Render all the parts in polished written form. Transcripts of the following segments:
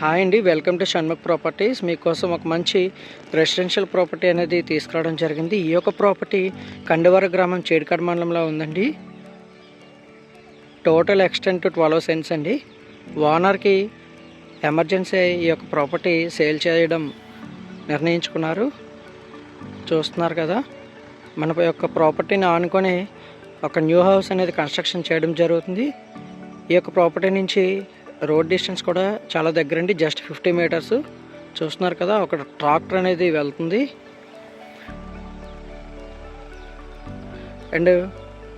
Hi అండి, welcome to Shanmukh properties. మీకోసం ఒక మంచి రెసిడెన్షియల్ ప్రాపర్టీ అనేది తీసుకురావడం జరిగింది. ఈ యొక్క ప్రాపర్టీ కండవర గ్రామం చేడికాడ్ మండలంలో ఉందండి. టోటల్ ఎక్స్టెంట్ 12 సెంట్స్ అండి. ఓనర్కి ఎమర్జెన్సీ ఈ యొక్క ప్రాపర్టీ సేల్ చేయడం నిర్ణయించుకున్నారు. చూస్తున్నారు కదా, మన యొక్క ప్రాపర్టీని ఆనుకొని ఒక న్యూ హౌస్ అనేది కన్స్ట్రక్షన్ చేయడం జరుగుతుంది. ఈ యొక్క ప్రాపర్టీ నుంచి రోడ్ డిస్టెన్స్ కూడా చాలా దగ్గరండి, జస్ట్ 50 మీటర్స్. చూస్తున్నారు కదా, ఒక ట్రాక్టర్ అనేది వెళ్తుంది. అండ్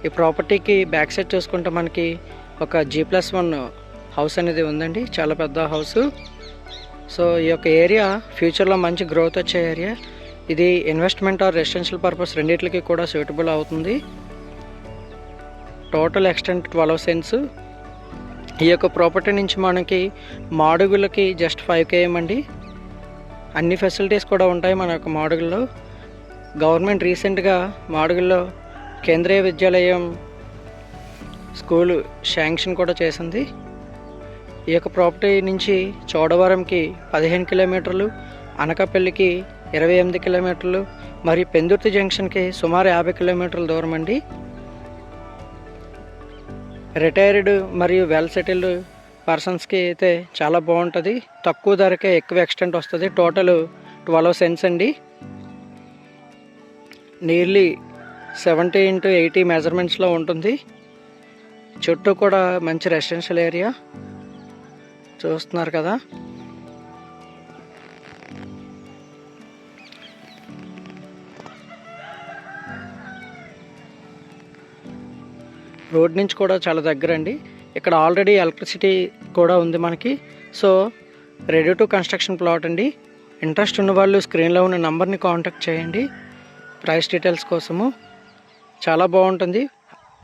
ఈ ప్రాపర్టీకి బ్యాక్ సైడ్ చూసుకుంటే మనకి ఒక G+1 హౌస్ అనేది ఉందండి, చాలా పెద్ద హౌస్. సో ఈ యొక్క ఏరియా ఫ్యూచర్లో మంచి గ్రోత్ వచ్చే ఏరియా. ఇది ఇన్వెస్ట్మెంట్ ఆర్ రెసిడెన్షియల్ పర్పస్ రెండింటికి కూడా సూటబుల్ అవుతుంది. Total extent 12 cents. ఈ యొక్క ప్రాపర్టీ నుంచి మనకి మాడుగులకి జస్ట్ 5 km అండి. అన్ని ఫెసిలిటీస్ కూడా ఉంటాయి మన యొక్క మాడుగుల్లో. గవర్నమెంట్ రీసెంట్గా మాడుగుల్లో కేంద్రీయ విద్యాలయం స్కూలు శాంక్షన్ కూడా చేసింది. ఈ యొక్క ప్రాపర్టీ నుంచి చోడవరంకి 15 కిలోమీటర్లు, అనకాపల్లికి 28 కిలోమీటర్లు, మరియు పెందుర్తి జంక్షన్కి సుమారు 50 కిలోమీటర్ల దూరం అండి. రిటైర్డ్ మరియు వెల్ సెటిల్డ్ పర్సన్స్కి అయితే చాలా బాగుంటుంది. తక్కువ ధరకే ఎక్కువ ఎక్స్టెంట్ వస్తుంది. టోటల్ 12 సెంట్స్ అండి. నియర్లీ 70 x 80 మెజర్మెంట్స్లో ఉంటుంది. చుట్టూ కూడా మంచి రెసిడెన్షియల్ ఏరియా చూస్తున్నారు కదా. రోడ్ నుంచి కూడా చాలా దగ్గర అండి. ఇక్కడ ఆల్రెడీ ఎలక్ట్రిసిటీ కూడా ఉంది మనకి. So ready to construction plot అండి. ఇంట్రెస్ట్ ఉన్న వాళ్ళు స్క్రీన్లో ఉన్న నంబర్ని కాంటాక్ట్ చేయండి ప్రైస్ డీటెయిల్స్ కోసము. చాలా బాగుంటుంది.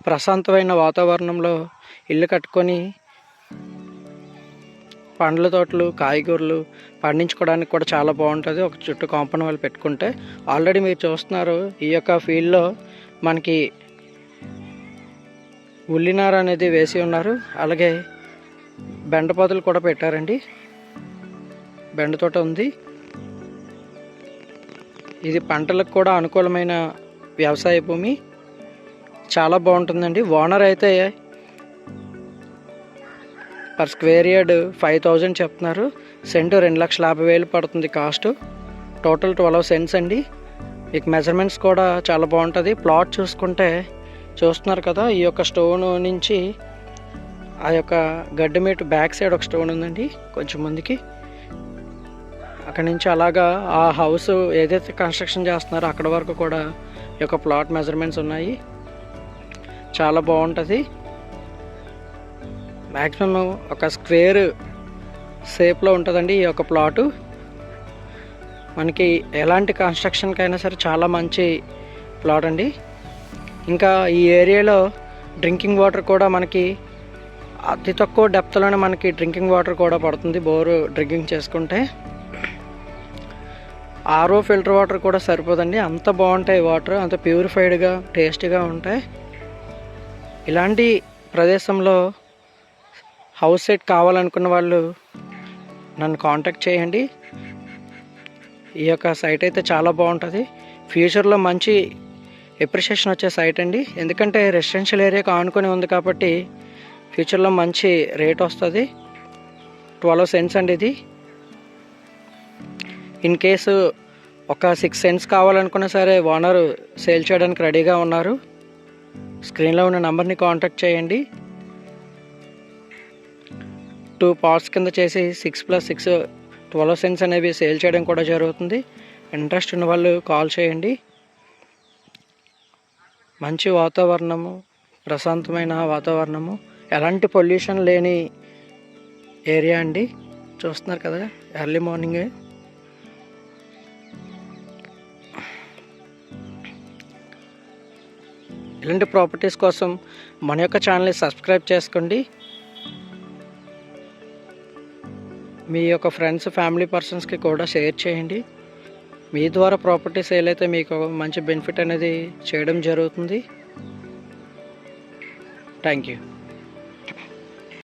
ప్రశాంతమైన వాతావరణంలో ఇల్లు కట్టుకొని పండ్ల తోటలు, కాయగూరలు పండించుకోవడానికి కూడా చాలా బాగుంటుంది. ఒక చుట్టూ కాంపౌండ్ వాళ్ళు పెట్టుకుంటే. ఆల్రెడీ మీరు చూస్తున్నారు, ఈ యొక్క ఫీల్డ్లో మనకి ఉల్లినార అనేది వేసి ఉన్నారు. అలాగే బెండ పొదలు కూడా పెట్టారండి. బెండ తోట ఉంది. ఇది పంటలకు కూడా అనుకూలమైన వ్యవసాయ భూమి. చాలా బాగుంటుందండి. ఓనర్ అయితే పర్ స్క్వేర్ యార్డ్ 5000 చెప్తున్నారు. సెంటు 2,50,000 పడుతుంది కాస్ట్. టోటల్ 12 సెంట్స్ అండి. మీకు మెజర్మెంట్స్ కూడా చాలా బాగుంటుంది. ప్లాట్ చూసుకుంటే చూస్తున్నారు కదా, ఈ యొక్క స్టోన్ నుంచి ఆ యొక్క గడ్డి మీట్ బ్యాక్ సైడ్ ఒక స్టోన్ ఉందండి కొంచెం ముందుకి. అక్కడి నుంచి అలాగా ఆ హౌస్ ఏదైతే కన్స్ట్రక్షన్ చేస్తున్నారో అక్కడ వరకు కూడా ఈ యొక్క ప్లాట్ మెజర్మెంట్స్ ఉన్నాయి. చాలా బాగుంటుంది. మ్యాక్సిమం ఒక స్క్వేర్ షేప్లో ఉంటుందండి ఈ యొక్క ప్లాటు. మనకి ఎలాంటి కన్స్ట్రక్షన్కైనా సరే చాలా మంచి ప్లాట్ అండి. ఇంకా ఈ ఏరియాలో డ్రింకింగ్ వాటర్ కూడా మనకి అతి తక్కువ డెప్త్లోనే మనకి డ్రింకింగ్ వాటర్ కూడా పడుతుంది. బోరు డ్రింకింగ్ చేసుకుంటే ఆర్ఓ ఫిల్టర్ వాటర్ కూడా సరిపోదండి. అంత బాగుంటాయి వాటర్, అంత ప్యూరిఫైడ్గా టేస్టీగా ఉంటాయి. ఇలాంటి ప్రదేశంలో హౌస్ సైట్ కావాలనుకున్న వాళ్ళు నన్ను కాంటాక్ట్ చేయండి. ఈ యొక్క సైట్ అయితే చాలా బాగుంటుంది. ఫ్యూచర్లో మంచి ఎప్రిషియేషన్ వచ్చే సైట్ అండి. ఎందుకంటే రెసిడెన్షియల్ ఏరియాకి ఆనుకొని ఉంది కాబట్టి ఫ్యూచర్లో మంచి రేట్ వస్తుంది. 12 సెంట్స్ అండి ఇది. ఇన్ కేసు ఒక 6 సెంట్స్ కావాలనుకున్నా సరే ఓనర్ సేల్ చేయడానికి రెడీగా ఉన్నారు. స్క్రీన్లో ఉన్న నెంబర్ని కాంటాక్ట్ చేయండి. 2 పార్ట్స్ కింద చేసి 6+6 12 సెంట్స్ అనేవి సేల్ చేయడం కూడా జరుగుతుంది. ఇంట్రెస్ట్ ఉన్న వాళ్ళు కాల్ చేయండి. మంచి వాతావరణము, ప్రశాంతమైన వాతావరణము, ఎలాంటి పొల్యూషన్ లేని ఏరియా అండి. చూస్తున్నారు కదా, ఎర్లీ మార్నింగే. ఇలాంటి ప్రాపర్టీస్ కోసం మన యొక్క ఛానల్ని సబ్స్క్రైబ్ చేసుకోండి. మీ యొక్క ఫ్రెండ్స్, ఫ్యామిలీ పర్సన్స్కి కూడా షేర్ చేయండి. మీ ద్వారా ప్రాపర్టీ సేల్ అయితే మీకు మంచి బెనిఫిట్ అనేది చేయడం జరుగుతుంది. Thank you.